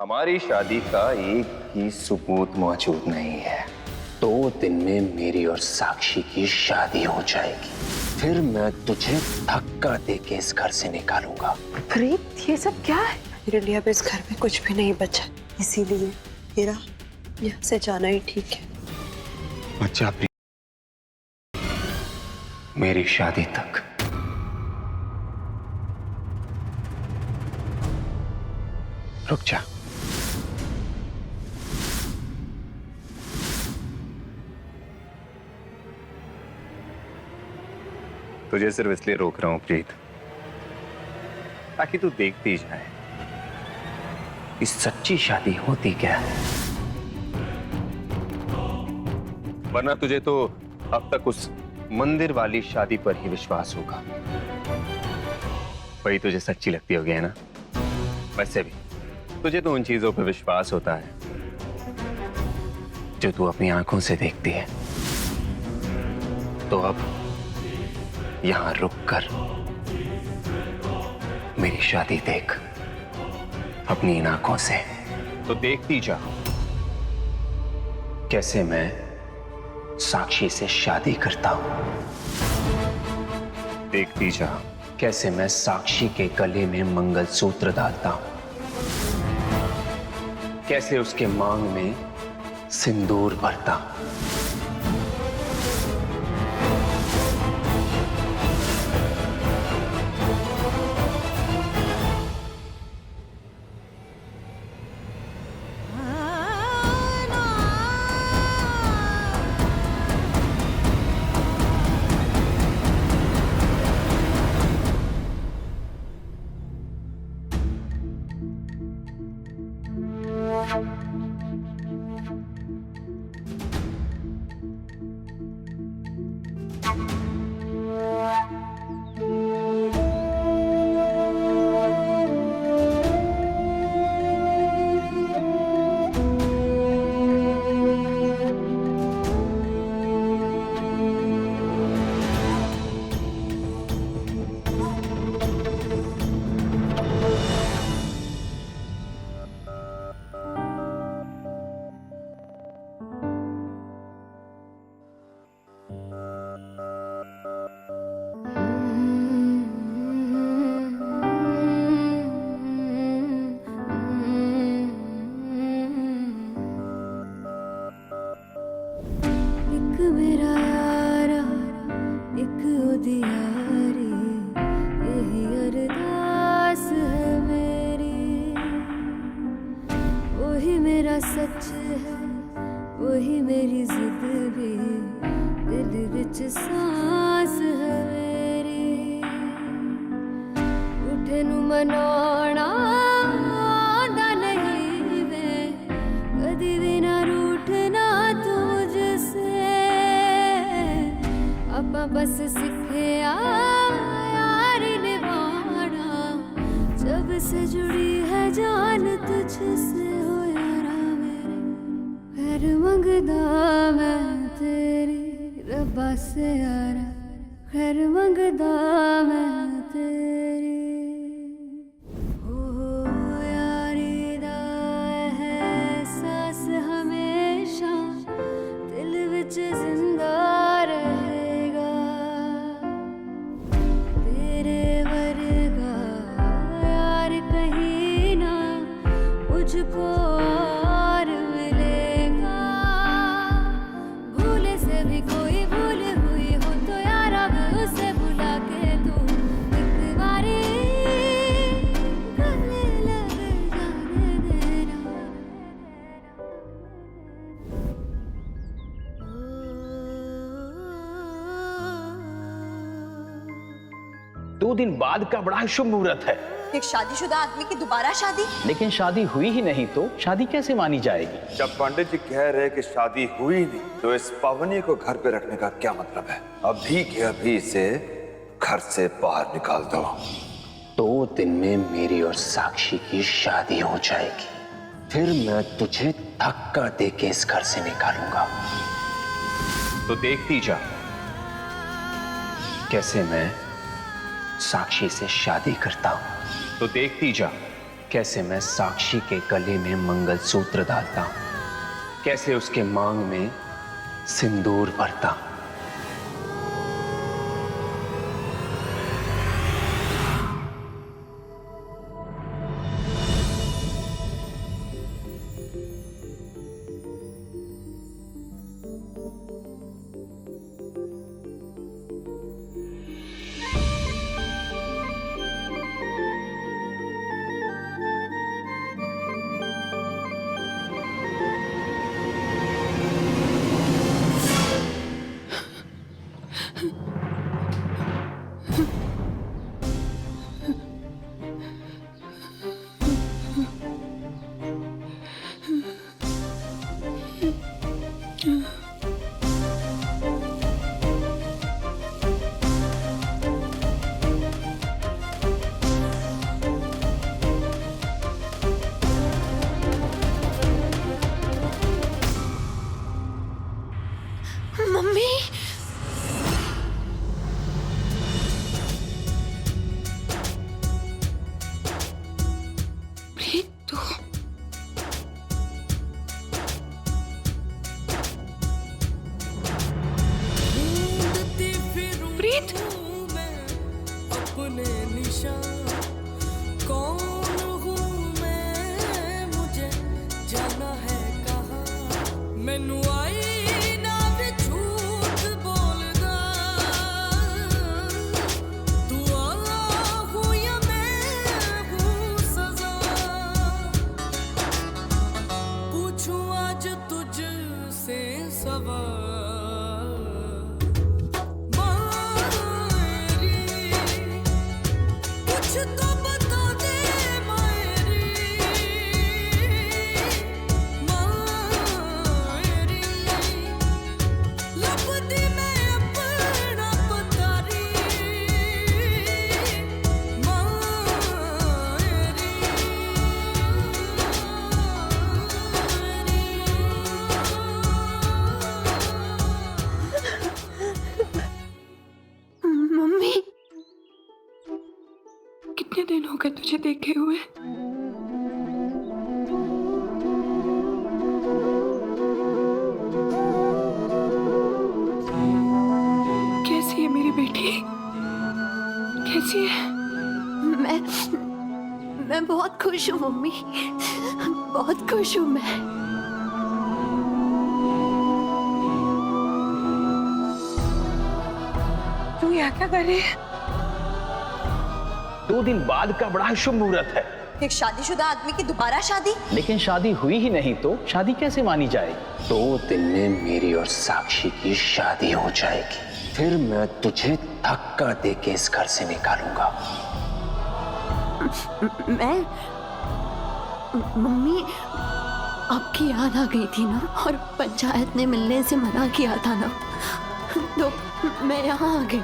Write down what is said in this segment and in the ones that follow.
हमारी शादी का एक भी सबूत मौजूद नहीं है। 2 दिन में मेरी और साक्षी की शादी हो जाएगी, फिर मैं तुझे धक्का देके इस घर से निकालूंगा। प्रीत, ये सब क्या है? मेरे लिए अब इस घर में कुछ भी नहीं बचा, इसीलिए मेरा यहाँ से जाना ही ठीक है। अच्छा प्रीत, मेरी शादी तक। रुक जा। तुझे सिर्फ इसलिए रोक रहा हूं प्रीत, ताकि तू देखती जाए कि सच्ची शादी होती क्या है। वरना तुझे तो अब तक उस मंदिर वाली शादी पर ही विश्वास होगा। वही तुझे सच्ची लगती होगी, है ना? वैसे भी तुझे तो उन चीजों पर विश्वास होता है जो तू अपनी आंखों से देखती है। तो अब यहां रुककर मेरी शादी देख अपनी इन आंखों से। तो देखती जा कैसे मैं साक्षी से शादी करता हूं। देखती जा कैसे मैं साक्षी के गले में मंगलसूत्र डालता हूं, कैसे उसके मांग में सिंदूर भरता हूं। सच है वही मेरी जिद भी, दिल विच सांस है मेरी। उठे नू मनाना आंदा नहीं वे, कदी भी ना रूठना तुझसे। अपा बस सीखे यार निभाना, जब से जुड़ी है जान तुझसे। खैर मंगदा मैं तेरी रब्बा से यारा, खैर मंगदा मैं तेरी। ओ यारी दा एहसास हमेशा दिल विच जिंदा रहेगा। तेरे वर्गा यार कहीं ना मुझको दो दिन बाद का बड़ा शुभ मुहूर्त है। एक शादीशुदा आदमी की दोबारा शादी? लेकिन शादी हुई ही नहीं तो शादी कैसे मानी जाएगी? जब पंडित जी कह रहे कि शादी हुई नहीं, तो इस पावनी को घर पे रखने का क्या मतलब है? अभी के अभी इसे घर से बाहर निकाल दो। 2 दिन में मेरी और साक्षी की शादी हो जाएगी, फिर मैं तुझे धक्का देके इस घर से निकालूंगा। तो देखती जा कैसे मैं साक्षी से शादी करता हूं। तो देखती जा कैसे मैं साक्षी के गले में मंगलसूत्र डालता हूं, कैसे उसके मांग में सिंदूर भरता हूं। मम्मी, प्रीत तू प्रीत, अपने निशान कौन हूँ मैं, मुझे जाना है कहाँ। मैनू आई ना भी झूठ बोलदा, तू आला हूँ या मैं हूँ सजा। पूछूं आज तुझसे सवाल, तो बता दे मायरी, मायरी लपदी मैं अपना पतारी, मम्मी, कितने दिन हो गए तुझे देखे हुए? कैसी है मेरी बेटी? कैसी है? मैं बहुत खुश हूँ मम्मी, बहुत खुश हूँ मैं। तू यहाँ क्या कर रही है? 2 दिन बाद का बड़ा शुभ मुहूर्त है। एक शादीशुदा आदमी की दोबारा शादी? लेकिन शादी हुई ही नहीं तो शादी कैसे मानी जाएगी? 2 दिन में मेरी और साक्षी की शादी हो जाएगी, फिर मैं तुझे धक्का दे के इस घर से निकालूंगा। मैं मम्मी, आपकी याद आ गई थी ना, और पंचायत ने मिलने से मना किया था ना, तो मैं यहाँ आ गई।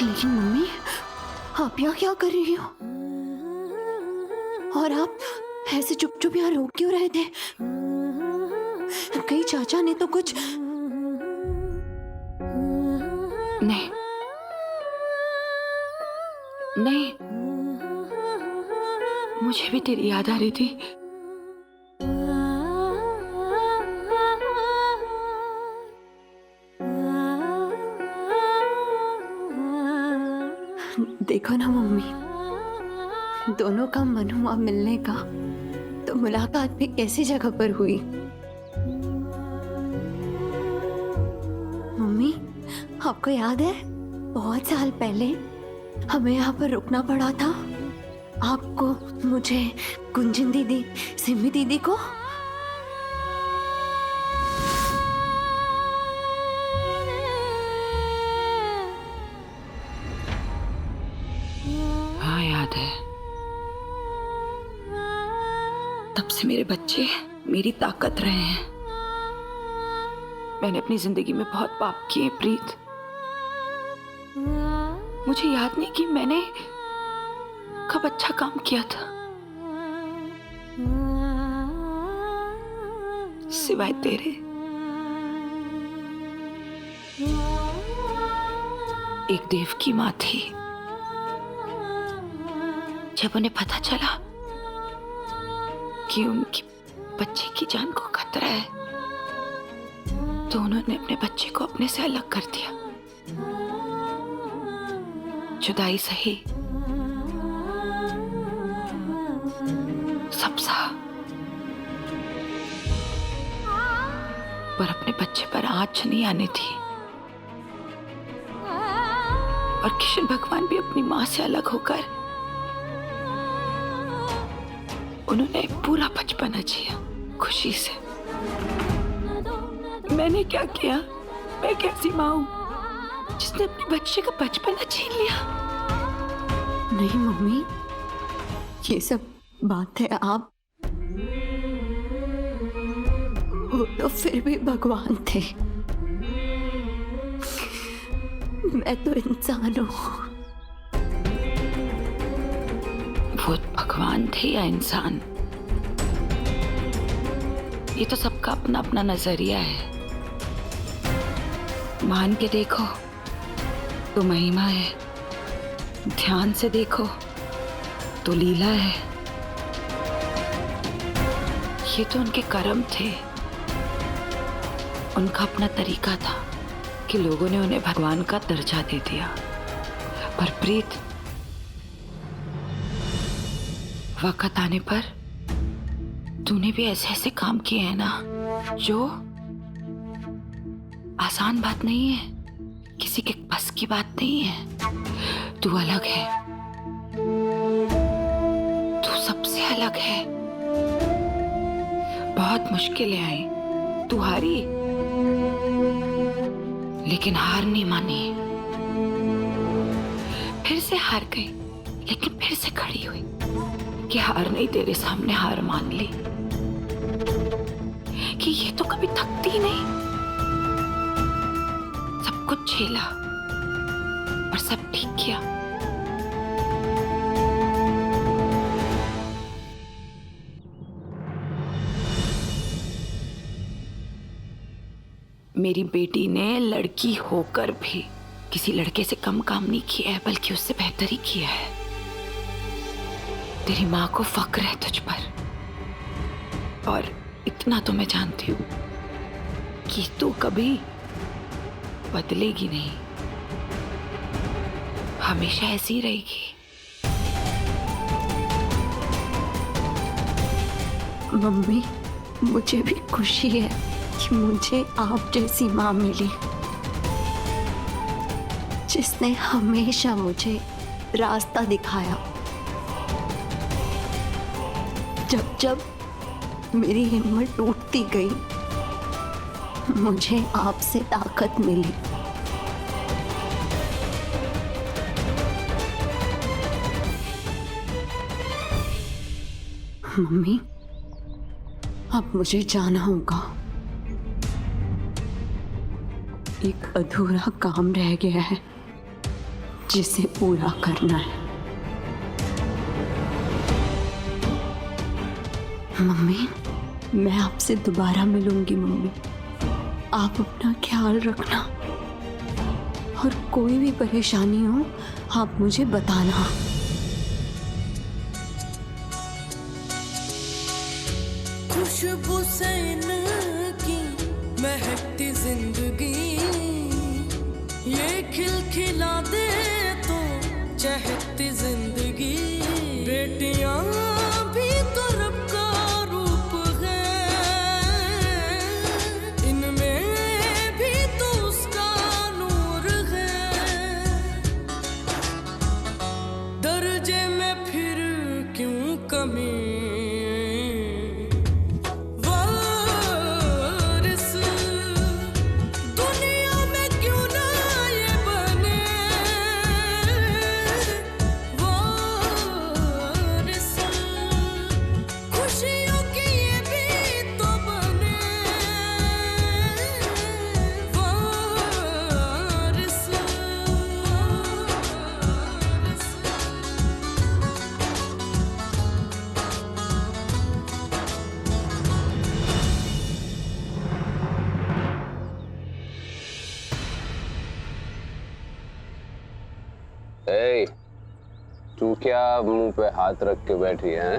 लेकिन मम्मी, आप यहाँ क्या कर रही हो? और आप ऐसे चुप चुप यहाँ रोक क्यों रहे थे? कहीं चाचा ने तो कुछ? नहीं नहीं, मुझे भी तेरी याद आ रही थी। देखो ना मम्मी, दोनों का मन हुआ मिलने का, तो मुलाकात भी कैसी जगह पर हुई। मम्मी, आपको याद है बहुत साल पहले हमें यहाँ पर रुकना पड़ा था, आपको, मुझे, गुंजन दीदी, सिमी दीदी को। हाँ याद है। तब से मेरे बच्चे मेरी ताकत रहे हैं। मैंने अपनी जिंदगी में बहुत पाप किए प्रीत। मुझे याद नहीं कि मैंने कब अच्छा काम किया था, सिवाय तेरे। एक देव की माँ थी, जब उन्हें पता चला कि उनकी बच्चे की जान को खतरा है, तो उन्होंने अपने बच्चे को अपने से अलग कर दिया। जुदाई सही, सब सहा, पर अपने बच्चे पर आंच नहीं आने थी। और किशन भगवान भी अपनी मां से अलग होकर उन्होंने पूरा बचपना जिया खुशी से। मैंने क्या किया? मैं कैसी मां हूं जिसने अपने बच्चे का बचपना छीन लिया? नहीं मम्मी, ये सब बात है। आप वो तो फिर भी भगवान थे, मैं तो इंसान हूं। वो भगवान थे या इंसान, ये तो सबका अपना अपना नजरिया है। मान के देखो तो महिमा है, ध्यान से देखो तो लीला है। ये तो उनके कर्म थे, उनका अपना तरीका था कि लोगों ने उन्हें भगवान का दर्जा दे दिया। पर प्रीत, वक्त आने पर तूने भी ऐसे ऐसे काम किए हैं ना जो आसान बात नहीं है, किसी के बस की बात नहीं है। तू अलग है, तू सबसे अलग है। बहुत मुश्किलें आई, तू हारी, लेकिन हार नहीं मानी। फिर से हार गई, लेकिन फिर से खड़ी हुई कि हार नहीं, तेरे सामने हार मान ली कि ये तो कभी थकती नहीं। सब कुछ झेला और सब ठीक किया। मेरी बेटी ने लड़की होकर भी किसी लड़के से कम काम नहीं किया है, बल्कि उससे बेहतर ही किया है। तेरी माँ को फक्र है तुझ पर, और इतना तो मैं जानती हूँ कि तू कभी बदलेगी नहीं, हमेशा ऐसी रहेगी। मम्मी, मुझे भी खुशी है कि मुझे आप जैसी माँ मिली, जिसने हमेशा मुझे रास्ता दिखाया। जब जब मेरी हिम्मत टूटती गई, मुझे आपसे ताकत मिली। मम्मी, अब मुझे जाना होगा। एक अधूरा काम रह गया है जिसे पूरा करना है। मम्मी, मैं आपसे दोबारा मिलूंगी। मम्मी, आप अपना ख्याल रखना, और कोई भी परेशानी हो आप मुझे बताना। खुशबू से इनकी महकती जिंदगी, ये खिलखिला दे तो चहकती जिंदगी। बेटियां भी तो रब का रूप है, इनमें भी तो उसका नूर है। दर्जे में फिर क्यों कमी, क्या मुंह पे हाथ रख के बैठी है?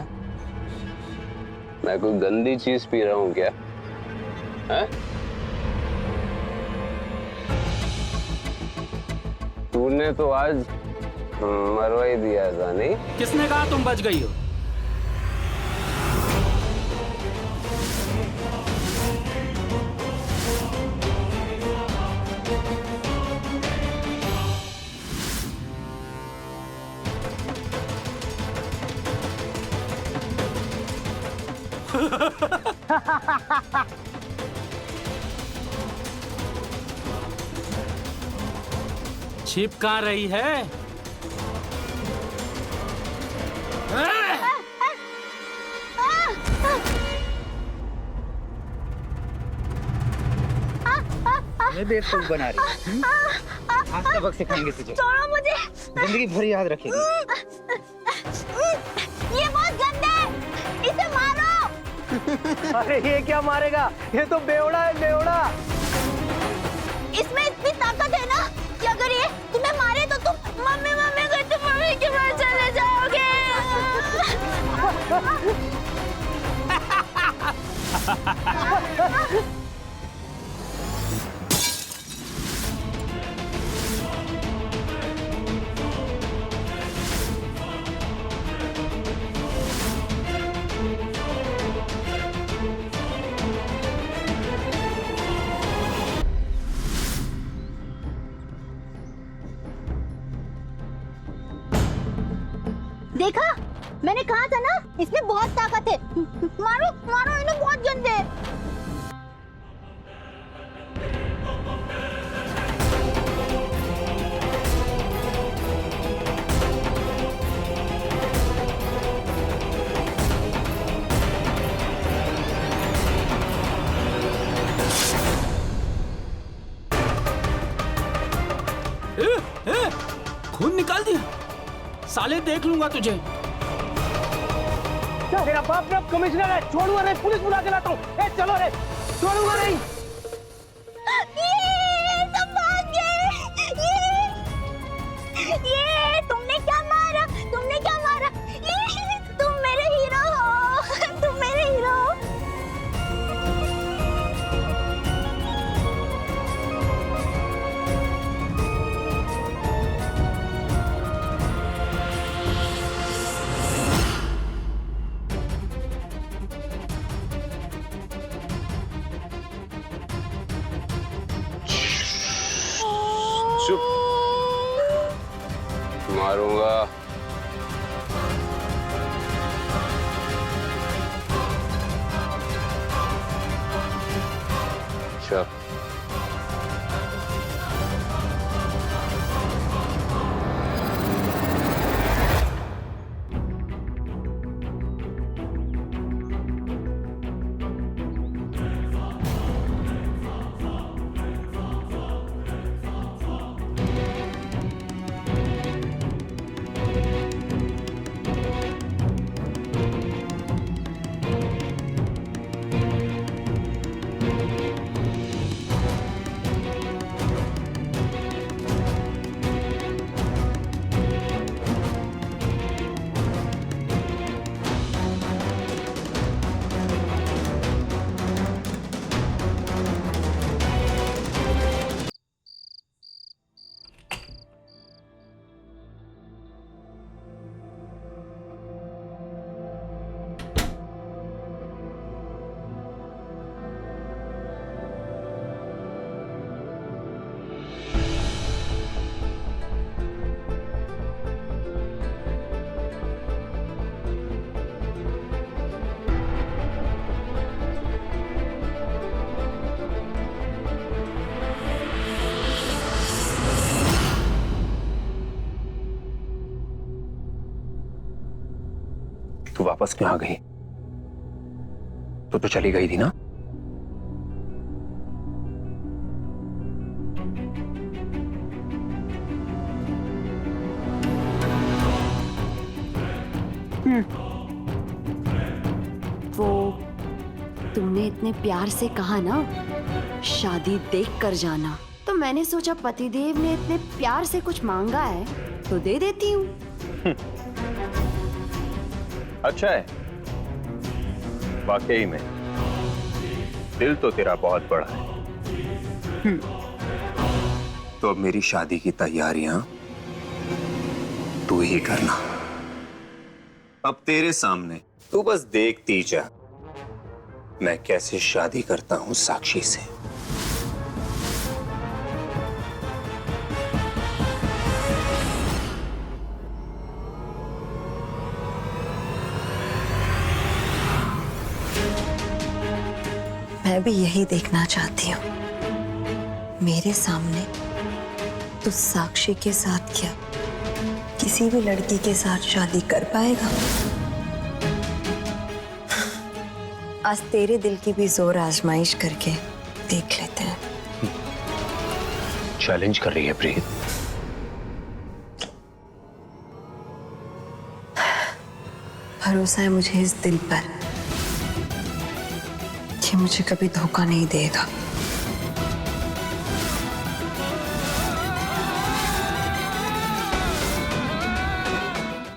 मैं कोई गंदी चीज पी रहा हूँ क्या? है? तूने तो आज मरवा ही दिया था, नहीं? किसने कहा तुम बच गई हो? छिप कहाँ रही है? मैं बेवकूफ बना रही। आज सबक सिखाएंगे तुझे। छोड़ो मुझे। जिंदगी भर याद रखेगी। ये बहुत गंदा है, इसे मारो। अरे ये क्या मारेगा? ये तो बेवड़ा है, बेवड़ा। इसमें इतनी ताकत है ना कि अगर ये तुम्हें मारे तो तुम मम्मी मम्मी करते मम्मी के पास चले जाओगे। देखा, मैंने कहा था ना इसमें बहुत ताकत है। मारो मारो इन्हें, बहुत गंदे हैं। खून निकाल दिया? साले देख लूंगा तुझे। क्या तेरा बाप रे कमिश्नर है? छोड़ूंगा नहीं, पुलिस बुला के लाता हूँ। चलो रे, छोड़ूंगा नहीं। ये सब भाग गए। ये तुमने क्या मारा? तुमने क्या मारा? ये तुम मेरे हीरो हो, तुम मेरे हीरो हो। चुप। मारूंगा। चल। तू वापस क्यों आ गई? तो चली गई थी ना? वो तुमने इतने प्यार से कहा ना शादी देख कर जाना, तो मैंने सोचा पतिदेव ने इतने प्यार से कुछ मांगा है तो दे देती हूँ। अच्छा है, वाकई में दिल तो तेरा बहुत बड़ा है। तो अब मेरी शादी की तैयारियां तू ही करना। अब तेरे सामने तू बस देखती जा मैं कैसे शादी करता हूं साक्षी से। मैं भी यही देखना चाहती हूँ, मेरे सामने तो साक्षी के साथ क्या किसी भी लड़की के साथ शादी कर पाएगा। आज तेरे दिल की भी जोर आजमाइश करके देख लेते हैं। चैलेंज कर रही है प्रीत। भरोसा है मुझे इस दिल पर कि मुझे कभी धोखा नहीं देगा।